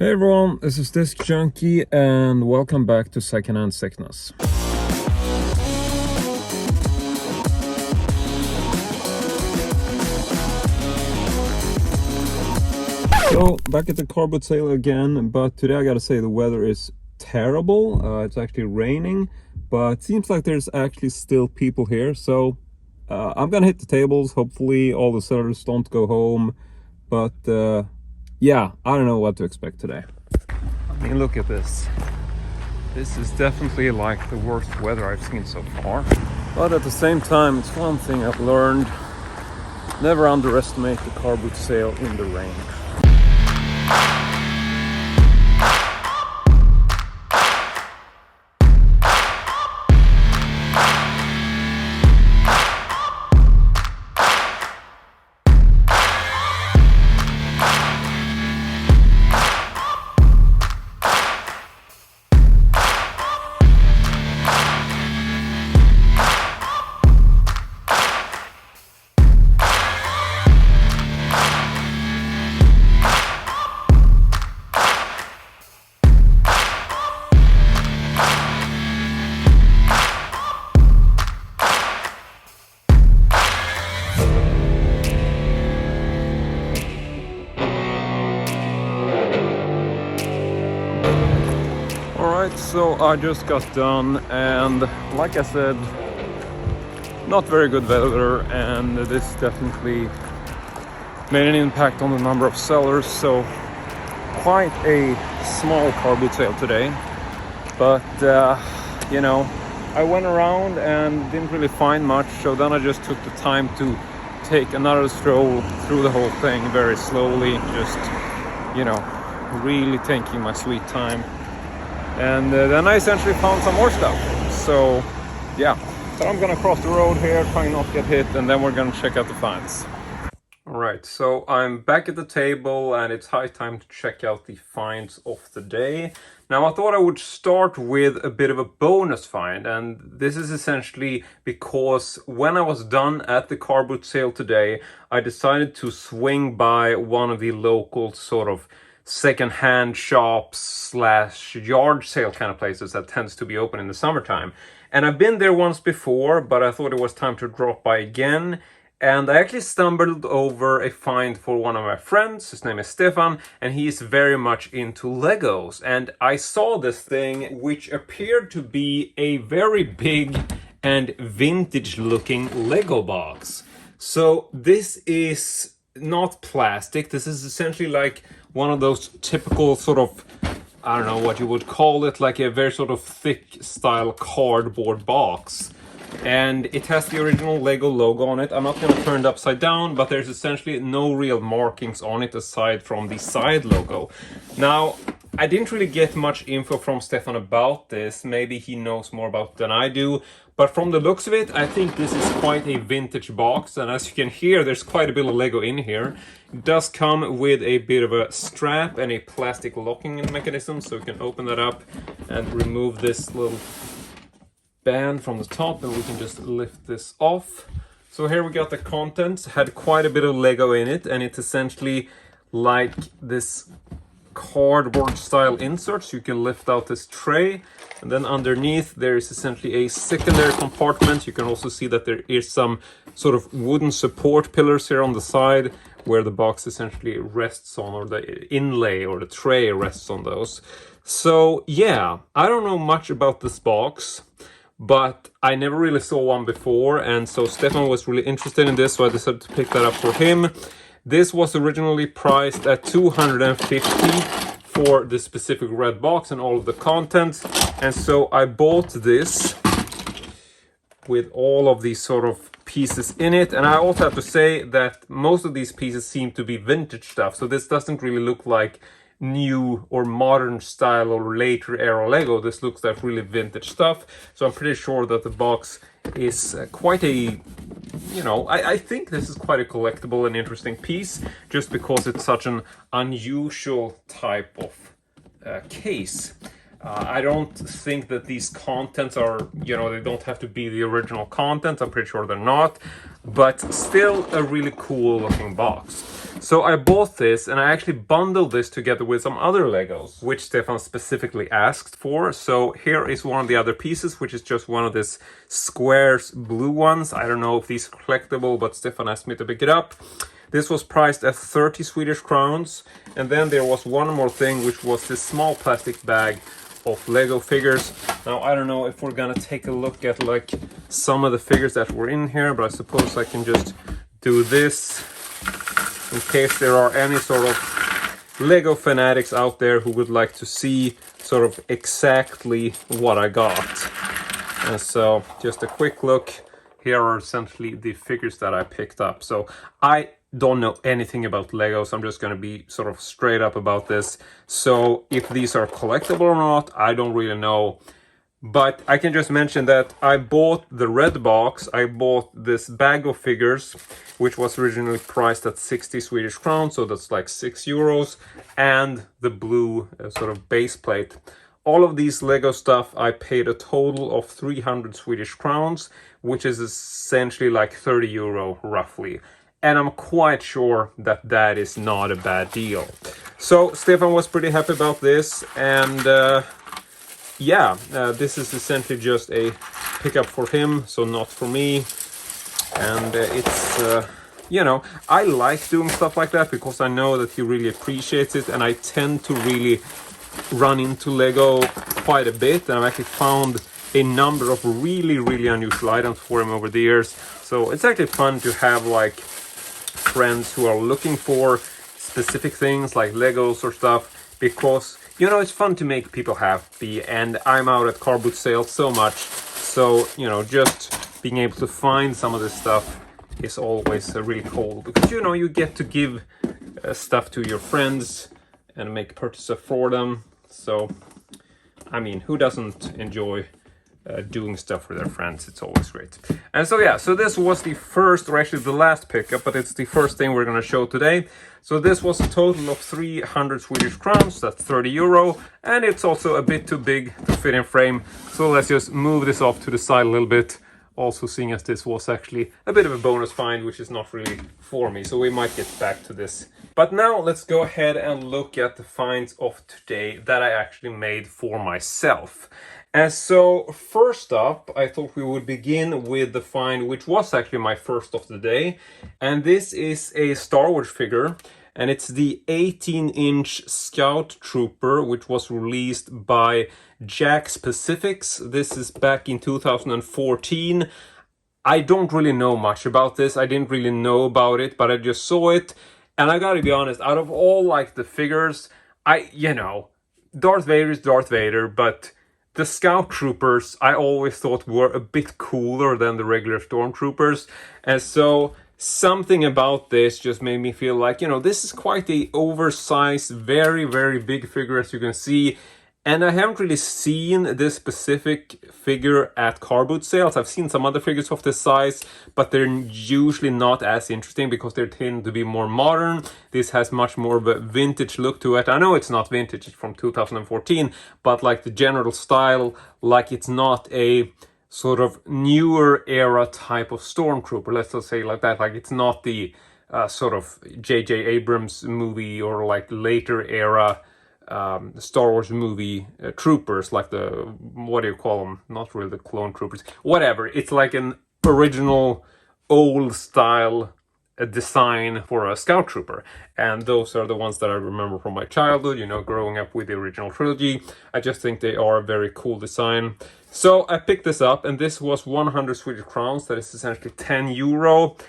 Hey everyone, this is Disc Junkie and welcome back to Secondhand Sickness. So, back at the carboot sale again, but today I gotta say the weather is terrible. It's actually raining, but it seems like there's actually still people here, so I'm gonna hit the tables. Hopefully all the sellers don't go home, but yeah, I don't know what to expect today. I mean, look at this. This is definitely like the worst weather I've seen so far. But at the same time, it's one thing I've learned: never underestimate the carboot sale in the rain. Alright, so I just got done, and like I said, not very good weather, and this definitely made an impact on the number of sellers, so quite a small carboot sale today. But you know, I went around and didn't really find much, so then I just took the time to take another stroll through the whole thing very slowly, just, you know, really taking my sweet time. And then I essentially found some more stuff. So yeah, so I'm gonna cross the road here, try not to get hit, and then we're gonna check out the finds. Alright, so I'm back at the table and it's high time to check out the finds of the day. Now I thought I would start with a bit of a bonus find, and this is essentially because when I was done at the carboot sale today, I decided to swing by one of the local sort of second-hand shops slash yard sale kind of places that tends to be open in the summertime. And I've been there once before, but I thought it was time to drop by again. And I actually stumbled over a find for one of my friends. His name is Stefan, and he is very much into Legos. And I saw this thing, which appeared to be a very big and vintage-looking Lego box. So this is not plastic. This is essentially like one of those typical sort of, I don't know what you would call it, like a very sort of thick style cardboard box. And it has the original Lego logo on it. I'm not going to turn it upside down, but there's essentially no real markings on it aside from the side logo. Now, I didn't really get much info from Stefan about this. Maybe he knows more about it than I do. But from the looks of it, I think this is quite a vintage box. And as you can hear, there's quite a bit of Lego in here. It does come with a bit of a strap and a plastic locking mechanism. So you can open that up and remove this little band from the top, and we can just lift this off. So here we got the contents. Had quite a bit of Lego in it, and it's essentially like this cardboard style insert, so you can lift out this tray, and then underneath there is essentially a secondary compartment. You can also see that there is some sort of wooden support pillars here on the side where the box essentially rests on, or the inlay or the tray rests on those. So yeah, I don't know much about this box, but I never really saw one before, and so Stefan was really interested in this, so I decided to pick that up for him. This was originally priced at $250 for this specific red box and all of the contents, and so I bought this with all of these sort of pieces in it. And I also have to say that most of these pieces seem to be vintage stuff, so this doesn't really look like new or modern style or later era Lego. This looks like really vintage stuff, so I'm pretty sure that the box is quite a, you know, I think this is quite a collectible and interesting piece, just because it's such an unusual type of case. I don't think that these contents are, you know, they don't have to be the original content. I'm pretty sure they're not, but still a really cool looking box. So I bought this, and I actually bundled this together with some other Legos, which Stefan specifically asked for. So here is one of the other pieces, which is just one of these squares blue ones. I don't know if these are collectible, but Stefan asked me to pick it up. This was priced at 30 Swedish crowns. And then there was one more thing, which was this small plastic bag of Lego figures. Now, I don't know if we're gonna take a look at like some of the figures that were in here, but I suppose I can just do this in case there are any sort of Lego fanatics out there who would like to see sort of exactly what I got. And so just a quick look. Here are essentially the figures that I picked up. So I don't know anything about Legos. I'm just going to be sort of straight up about this. So if these are collectible or not, I don't really know. But I can just mention that I bought the red box. I bought this bag of figures, which was originally priced at 60 Swedish crowns. So that's like €6. And the blue sort of base plate. All of these Lego stuff, I paid a total of 300 Swedish crowns, which is essentially like €30 roughly. And I'm quite sure that that is not a bad deal. So Stefan was pretty happy about this. And this is essentially just a pickup for him, so not for me. And it's, you know, I like doing stuff like that because I know that he really appreciates it. And I tend to really run into Lego quite a bit, and I've actually found a number of really unusual items for him over the years. So it's actually fun to have like friends who are looking for specific things like Legos or stuff, because you know, it's fun to make people happy, and I'm out at carboot sales so much, so you know, just being able to find some of this stuff is always really cool, because you know, you get to give stuff to your friends and make purchases for them. So I mean, who doesn't enjoy doing stuff for their friends? It's always great. And so yeah, so this was the first, or actually the last pickup, but it's the first thing we're going to show today. So this was a total of 300 Swedish crowns, that's €30, and it's also a bit too big to fit in frame. So let's just move this off to the side a little bit. Also, seeing as this was actually a bit of a bonus find, which is not really for me, so we might get back to this. But now let's go ahead and look at the finds of today that I actually made for myself. And so first up, I thought we would begin with the find, which was actually my first of the day. And this is a Star Wars figure, and it's the 18-inch Scout Trooper, which was released by Jakks Pacifics. This is back in 2014. I don't really know much about this. I didn't really know about it, but I just saw it. And I gotta be honest, out of all like the figures, Darth Vader is Darth Vader, but the Scout Troopers I always thought were a bit cooler than the regular Stormtroopers. And so something about this just made me feel like, you know, this is quite a oversized, very big figure, as you can see. And I haven't really seen this specific figure at car boot sales. I've seen some other figures of this size, but they're usually not as interesting because they tend to be more modern. This has much more of a vintage look to it. I know it's not vintage, it's from 2014, but like the general style, like it's not a sort of newer era type of Stormtrooper, let's just say like that. Like it's not the sort of J.J. Abrams movie or like later era Star Wars movie troopers, like the, what do you call them? Not really the clone troopers, whatever. It's like an original old style design for a Scout Trooper, and those are the ones that I remember from my childhood, you know, growing up with the original trilogy. I just think they are a very cool design. So I picked this up, and this was 100 Swedish crowns, that is essentially €10.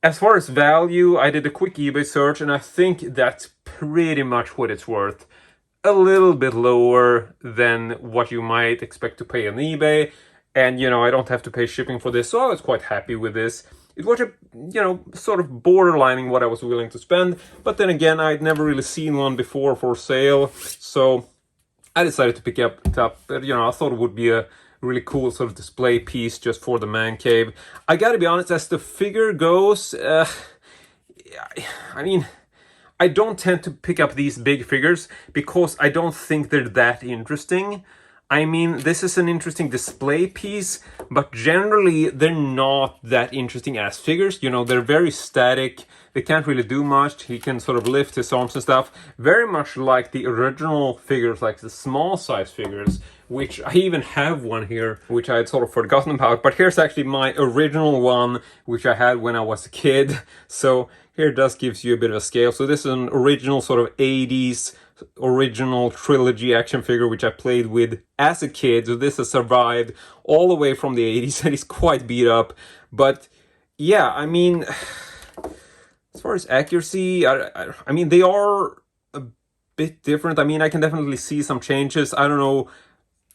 As far as value, I did a quick eBay search, and I think that's pretty much what it's worth. A little bit lower than what you might expect to pay on eBay. And, you know, I don't have to pay shipping for this, so I was quite happy with this. It was, you know, sort of borderlining what I was willing to spend. But then again, I'd never really seen one before for sale. So I decided to pick it up. You know, I thought it would be a really cool sort of display piece just for the man cave. I gotta be honest, as the figure goes, I mean, I don't tend to pick up these big figures because I don't think they're that interesting. I mean, this is an interesting display piece, but generally they're not that interesting as figures. You know, they're very static. They can't really do much. He can sort of lift his arms and stuff. Very much like the original figures, like the small size figures, which I even have one here, which I had sort of forgotten about. But here's actually my original one, which I had when I was a kid. So here it does gives you a bit of a scale. So this is an original sort of 80s original trilogy action figure which I played with as a kid. So this has survived all the way from the 80s and is quite beat up. But yeah, I mean, as far as accuracy, I mean, they are a bit different. I mean, I can definitely see some changes. I don't know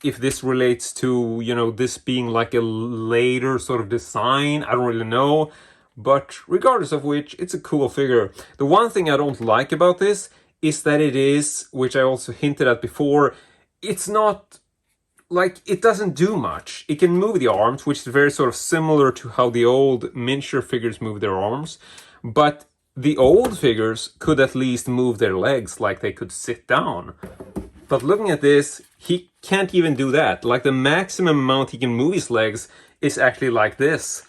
if this relates to, you know, this being like a later sort of design. I don't really know. But regardless of which, it's a cool figure. The one thing I don't like about this is that it is, which I also hinted at before, it's not like, it doesn't do much. It can move the arms, which is very sort of similar to how the old miniature figures move their arms. But the old figures could at least move their legs, like they could sit down. But looking at this, he can't even do that. Like the maximum amount he can move his legs is actually like this.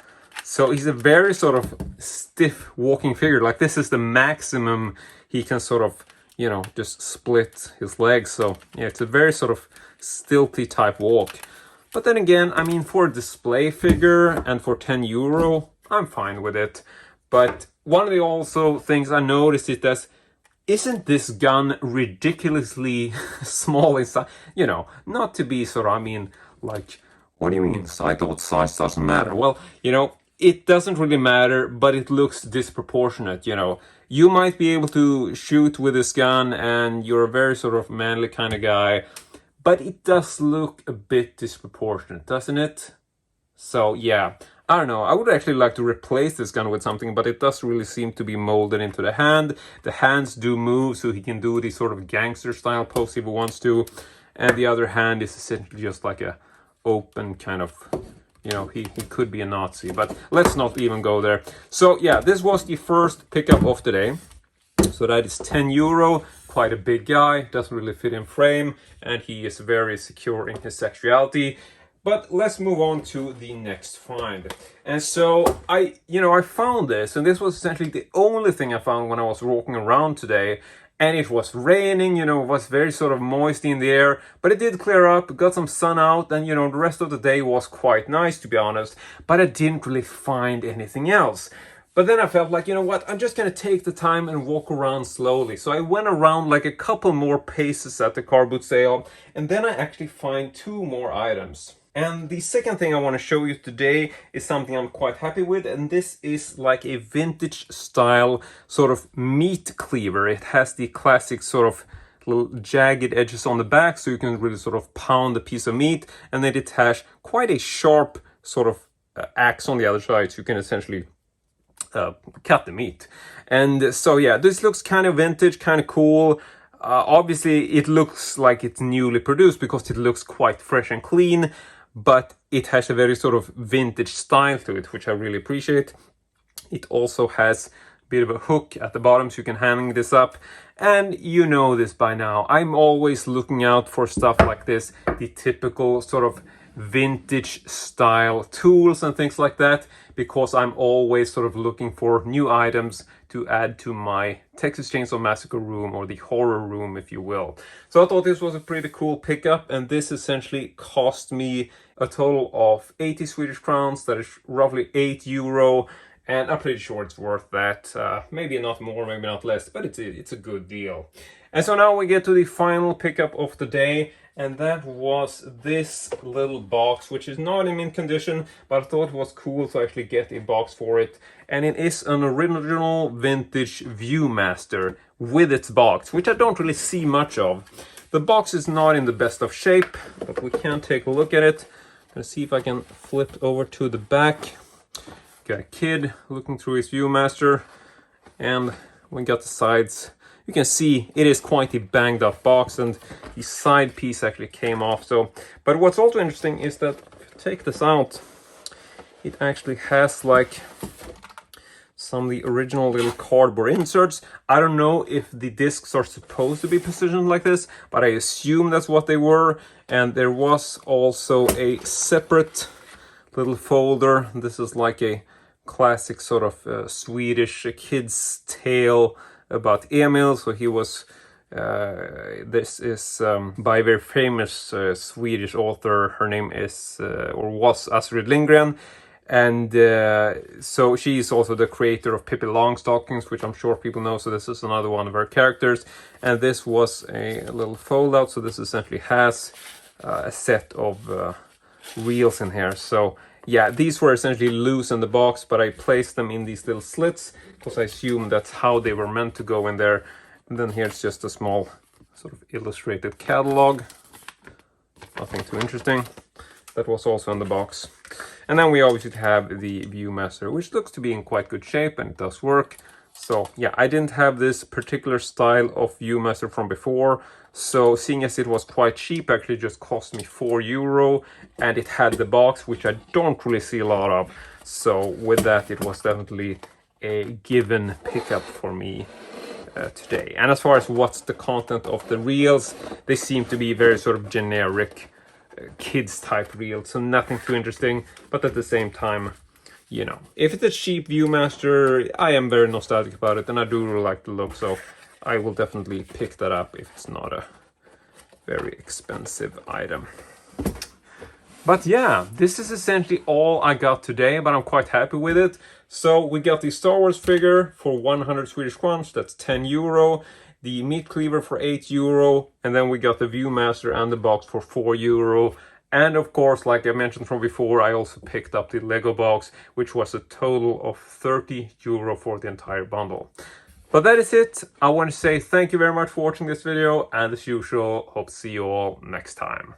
So he's a very sort of stiff walking figure. Like this is the maximum he can sort of, you know, just split his legs. So yeah, it's a very sort of stilty type walk. But then again, I mean, for a display figure and for €10, I'm fine with it. But one of the also things I noticed is that isn't this gun ridiculously small inside? You know, not to be sort of, I mean, like, what do you mean? I thought size doesn't matter. Well, you know, it doesn't really matter, but it looks disproportionate, you know. You might be able to shoot with this gun and you're a very sort of manly kind of guy, but it does look a bit disproportionate, doesn't it? So yeah, I don't know. I would actually like to replace this gun with something, but it does really seem to be molded into the hand. The hands do move, so he can do the sort of gangster style pose if he wants to. And the other hand is essentially just like a open kind of, you know, he could be a Nazi, but let's not even go there. So yeah, this was the first pickup of the day. So that is €10, quite a big guy, doesn't really fit in frame, and he is very secure in his sexuality. But let's move on to the next find. And so I found this, and this was essentially the only thing I found when I was walking around today. And it was raining, you know, it was very sort of moist in the air, but it did clear up, got some sun out, and, you know, the rest of the day was quite nice, to be honest, but I didn't really find anything else. But then I felt like, you know what, I'm just gonna take the time and walk around slowly. So I went around like a couple more paces at the car boot sale, and then I actually find 2 more items. And the second thing I want to show you today is something I'm quite happy with, and this is like a vintage style sort of meat cleaver. It has the classic sort of little jagged edges on the back, so you can really sort of pound a piece of meat, and then it has quite a sharp sort of axe on the other side, so you can essentially cut the meat. And so yeah, this looks kind of vintage, kind of cool. Obviously it looks like it's newly produced because it looks quite fresh and clean, but it has a very sort of vintage style to it, which I really appreciate. It also has a bit of a hook at the bottom, so you can hang this up. And you know this by now, I'm always looking out for stuff like this, the typical sort of vintage style tools and things like that, because I'm always sort of looking for new items to add to my Texas Chainsaw Massacre room, or the horror room, if you will. So I thought this was a pretty cool pickup, and this essentially cost me a total of 80 Swedish crowns. That is roughly €8, and I'm pretty sure it's worth that. Maybe not more, maybe not less, but it's a good deal. And so now we get to the final pickup of the day, and that was this little box, which is not in mint condition, but I thought it was cool to actually get a box for it. And it is an original vintage Viewmaster with its box, which I don't really see much of. The box is not in the best of shape, but we can take a look at it. Let's see if I can flip over to the back. Got a kid looking through his Viewmaster, and we got the sides. You can see it is quite a banged up box, and the side piece actually came off. So, but what's also interesting is that if you take this out, it actually has like some of the original little cardboard inserts. I don't know if the discs are supposed to be positioned like this, but I assume that's what they were. And there was also a separate little folder. This is like a classic sort of Swedish kid's tale about Emil. So he was, this is by a very famous Swedish author. Her name is, or was, Astrid Lindgren. And so she is also the creator of Pippi Longstockings, which I'm sure people know. So this is another one of her characters. And this was a little fold out. So this essentially has a set of reels in here. So yeah, these were essentially loose in the box, but I placed them in these little slits because I assume that's how they were meant to go in there. And then here's just a small sort of illustrated catalog. Nothing too interesting. That was also in the box. And then we obviously have the Viewmaster, which looks to be in quite good shape and it does work. So yeah, I didn't have this particular style of Viewmaster from before. So seeing as it was quite cheap, actually just cost me €4, and it had the box, which I don't really see a lot of. So with that, it was definitely a given pickup for me today. And as far as what's the content of the reels, they seem to be very sort of generic kids type reels, so nothing too interesting, but at the same time, you know, if it's a cheap Viewmaster, I am very nostalgic about it and I do really like the look, so I will definitely pick that up if it's not a very expensive item. But yeah, this is essentially all I got today, but I'm quite happy with it. So we got the Star Wars figure for 100 Swedish crowns, that's €10. The meat cleaver for €8, and then we got the Viewmaster and the box for €4. And of course, like I mentioned from before, I also picked up the Lego box, which was a total of €30 for the entire bundle. But that is it. I want to say thank you very much for watching this video, and as usual, hope to see you all next time.